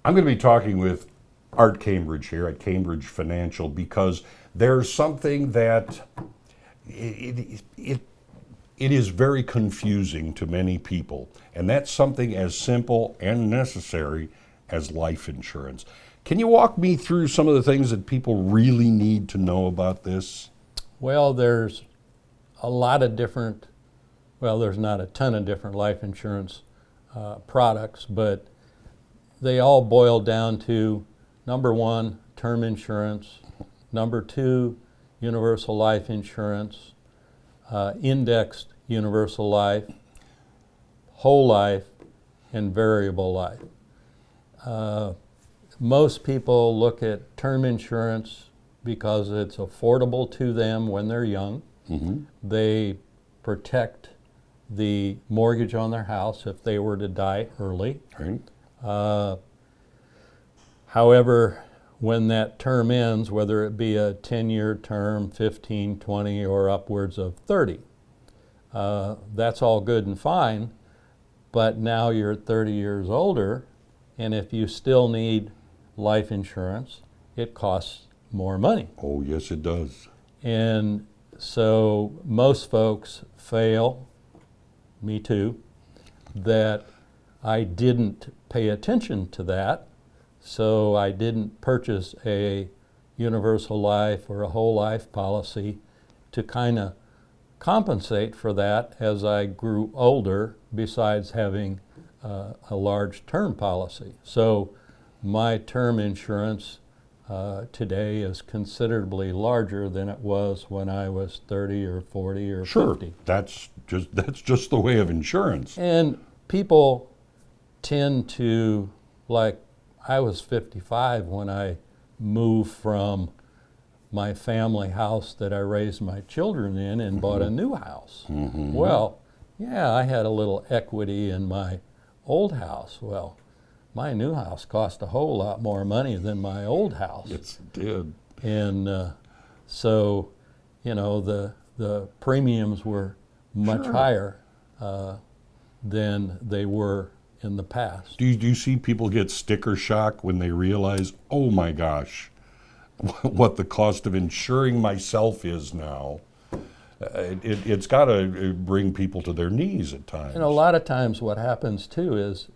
I'm going to be talking with Art Cambridge here at Cambridge Financial because there's something that it is very confusing to many people, and that's something as simple and necessary as life insurance. Can you walk me through some of the things that people really need to know about this? Well, there's a lot of different, there's not a ton of different life insurance products, but they all boil down to, number one, term insurance, number two, universal life insurance, indexed universal life, whole life, and variable life. Most people look at term insurance because it's affordable to them when they're young. Mm-hmm. They protect the mortgage on their house if they were to die early. Right. However, when that term ends, whether it be a 10-year term, 15, 20, or upwards of 30, that's all good and fine, but now you're 30 years older, and if you still need life insurance, it costs more money. Oh, yes, it does. And so most folks fail, me too, that I didn't pay attention to that, so I didn't purchase a universal life or a whole life policy to kind of compensate for that as I grew older, besides having a large term policy. So my term insurance today is considerably larger than it was when I was 30 or 40 or Sure. 50. That's just the way of insurance. And people tend to, like, I was 55 when I moved from my family house that I raised my children in and bought a new house. Mm-hmm. Well, yeah, I had a little equity in my old house. Well, my new house cost a whole lot more money than my old house. Yes, it did. And so, the premiums were much higher than they were in the past. Do you see people get sticker shock when they realize, oh my gosh, what the cost of insuring myself is now? It's got to bring people to their knees at times. And a lot of times what happens too is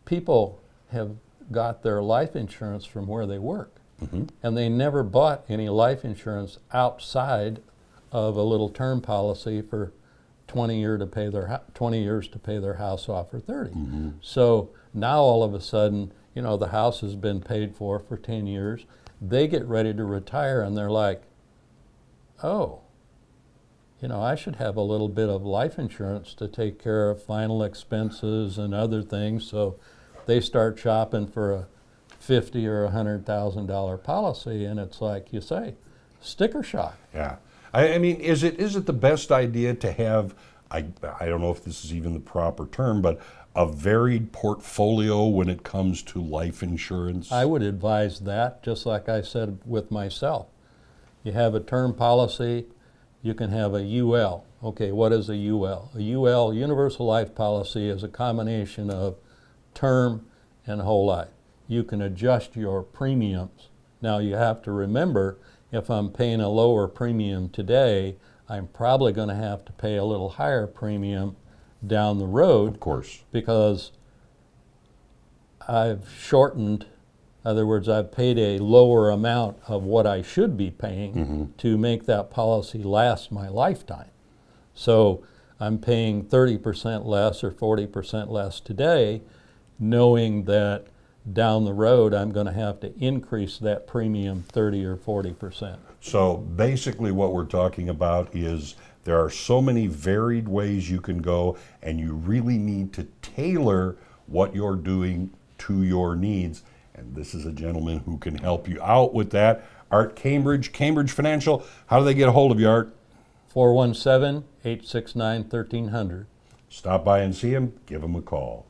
people have got their life insurance from where they work. Mm-hmm. And they never bought any life insurance outside of a little term policy for 20 years to pay their house off, or 30. Mm-hmm. So now all of a sudden, the house has been paid for 10 years. They get ready to retire and they're like, oh, I should have a little bit of life insurance to take care of final expenses and other things. So they start shopping for a $50,000 or $100,000 policy, and it's like you say, sticker shock. Yeah. I mean, is it the best idea to have, I don't know if this is even the proper term, but a varied portfolio when it comes to life insurance? I would advise that, just like I said with myself. You have a term policy, you can have a UL. Okay, what is a UL? A UL, universal life policy, is a combination of term and whole life. You can adjust your premiums. Now you have to remember, if I'm paying a lower premium today, I'm probably going to have to pay a little higher premium down the road. Of course. Because I've shortened, in other words, I've paid a lower amount of what I should be paying to make that policy last my lifetime. So I'm paying 30% less or 40% less today, knowing that down the road I'm going to have to increase that premium 30 or 40%. So basically what we're talking about is there are so many varied ways you can go, and you really need to tailor what you're doing to your needs. And this is a gentleman who can help you out with that. Art Cambridge, Cambridge Financial. How do they get a hold of you, Art? 417-869-1300. Stop by and see him. Give him a call.